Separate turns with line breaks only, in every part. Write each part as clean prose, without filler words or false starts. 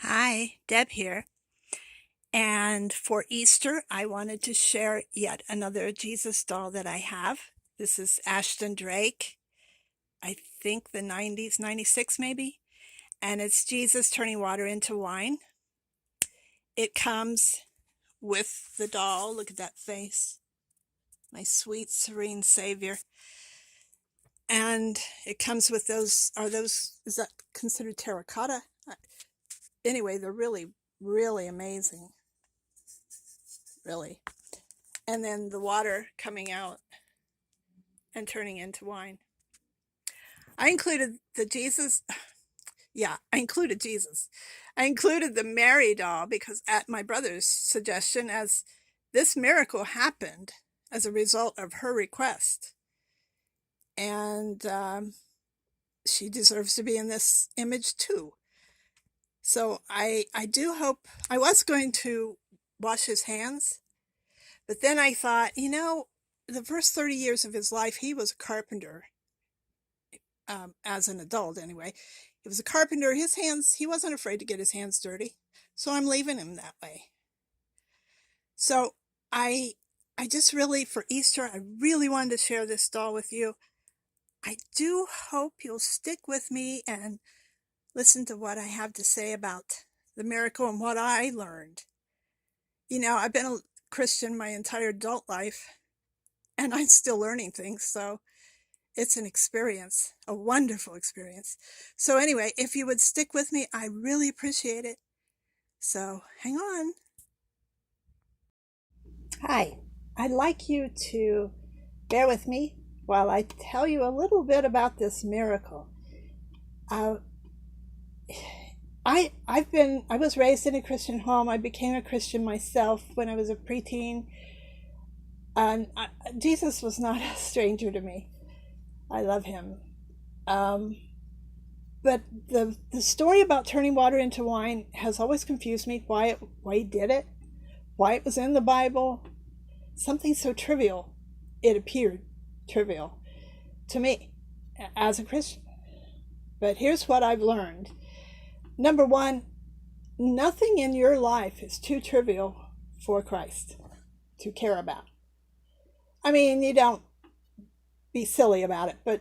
Hi, Deb here. And for Easter, I wanted to share yet another Jesus doll that I have. This is Ashton Drake, I think the 90s, 96 maybe. And it's Jesus turning water into wine. It comes with the doll. Look at that face. My sweet, serene Savior. And it comes with is that considered terracotta? Anyway, they're really, really amazing. Really. And then the water coming out and turning into wine. I included the Jesus. Yeah, I included Jesus. I included the Mary doll because at my brother's suggestion, as this miracle happened as a result of her request. And she deserves to be in this image too. So I do hope. I was going to wash his hands, but then I thought, the first 30 years of his life, he was a carpenter. As an adult anyway. He was a carpenter. He wasn't afraid to get his hands dirty. So I'm leaving him that way. So I I just really, for Easter, I really wanted to share this doll with you. I do hope you'll stick with me and listen to what I have to say about the miracle and what I learned. I've been a Christian my entire adult life, and I'm still learning things, so it's an experience, a wonderful experience. So anyway, if you would stick with me, I really appreciate it. So hang on. Hi, I'd like you to bear with me while I tell you a little bit about this miracle. Uh, I was raised in a Christian home. I became a Christian myself when I was a preteen, and Jesus was not a stranger to me. I love him. Um, but the story about turning water into wine has always confused me. Why he did it, why it was in the Bible. Something so trivial, it appeared trivial to me as a Christian. But here's what I've learned. Number one, nothing in your life is too trivial for Christ to care about. I mean, you don't be silly about it, but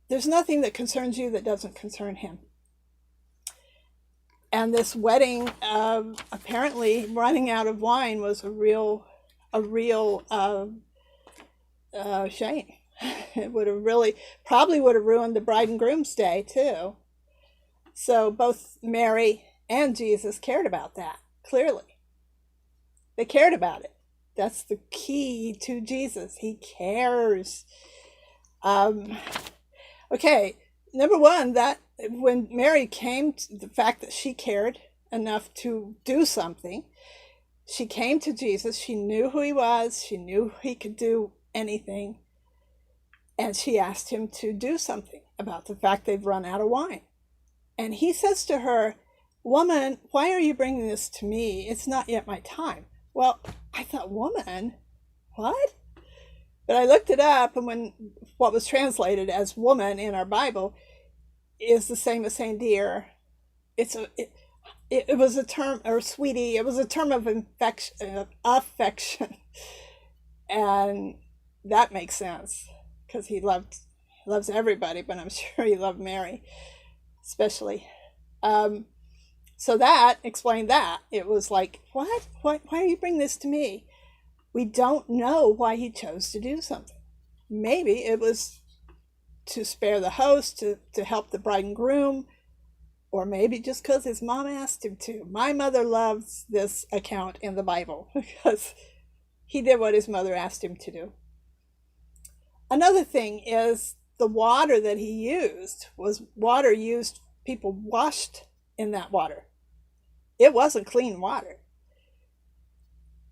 there's nothing that concerns you that doesn't concern him. And this wedding, apparently running out of wine was a real shame. It would have probably would have ruined the bride and groom's day too. So both Mary and Jesus cared about that. Clearly, they cared about it. That's the key to Jesus. He cares. Um, okay, number one, that when Mary came to the fact that she cared enough to do something, she came to Jesus. She knew who he was. She knew he could do anything. And she asked him to do something about the fact they've run out of wine. And he says to her, "Woman, why are you bringing this to me? It's not yet my time." Well, I thought, woman? What? But I looked it up, and what was translated as woman in our Bible is the same as saying dear. It was a term, or sweetie, it was a term of affection. And that makes sense because loves everybody, but I'm sure he loved Mary especially. So that explained that. It was like, what? Why are you bringing this to me? We don't know why he chose to do something. Maybe it was to spare the host, to help the bride and groom, or maybe just because his mom asked him to. My mother loves this account in the Bible because he did what his mother asked him to do. Another thing is the water that he used was water used, people washed in that water. It wasn't clean water.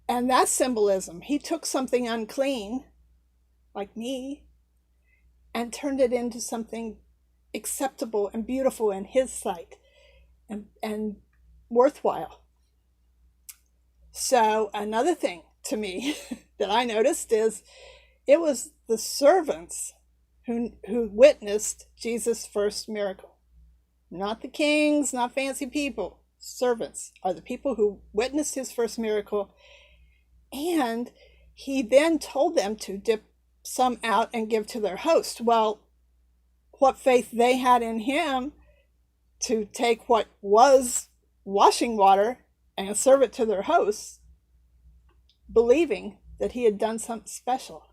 And that's symbolism. He took something unclean, like me, and turned it into something acceptable and beautiful in his sight and worthwhile. So another thing to me that I noticed is it was the servants who witnessed Jesus' first miracle. Not the kings, not fancy people, servants are the people who witnessed his first miracle, and he then told them to dip some out and give to their host. Well, what faith they had in him to take what was washing water and serve it to their hosts, believing that he had done something special.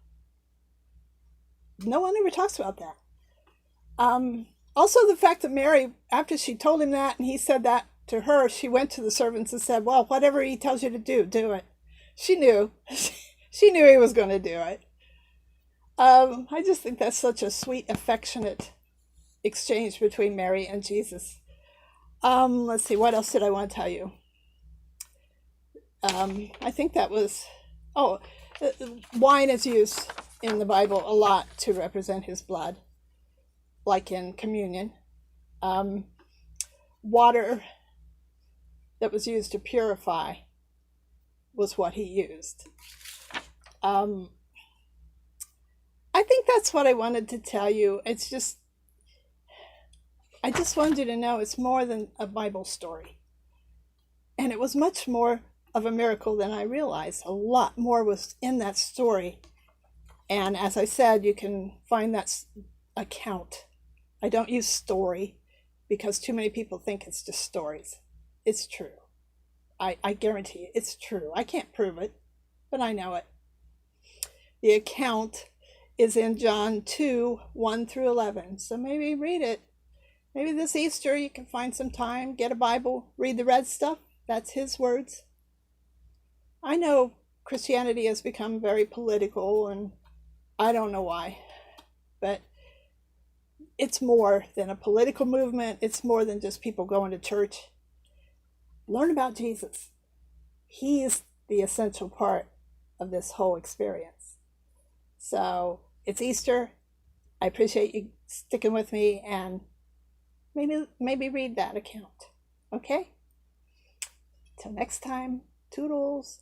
No one ever talks about that. Also, the fact that Mary, after she told him that and he said that to her, she went to the servants and said, well, whatever he tells you to do, do it. She knew. She knew he was going to do it. I just think that's such a sweet, affectionate exchange between Mary and Jesus. Let's see, what else did I want to tell you? I think that was, wine is used in the Bible a lot to represent his blood, like in communion. Water that was used to purify was what he used. I think that's what I wanted to tell you. It's just, I just wanted you to know it's more than a Bible story. And it was much more of a miracle than I realized. A lot more was in that story. And as I said, you can find that account. I don't use story because too many people think it's just stories. It's true. I guarantee you, it's true. I can't prove it, but I know it. The account is in John 2, 1 through 11. So maybe read it. Maybe this Easter you can find some time, get a Bible, read the red stuff. That's his words. I know Christianity has become very political, and I don't know why, but it's more than a political movement. It's more than just people going to church. Learn about Jesus. He is the essential part of this whole experience. So it's Easter. I appreciate you sticking with me, and maybe read that account. Okay? Till next time, toodles.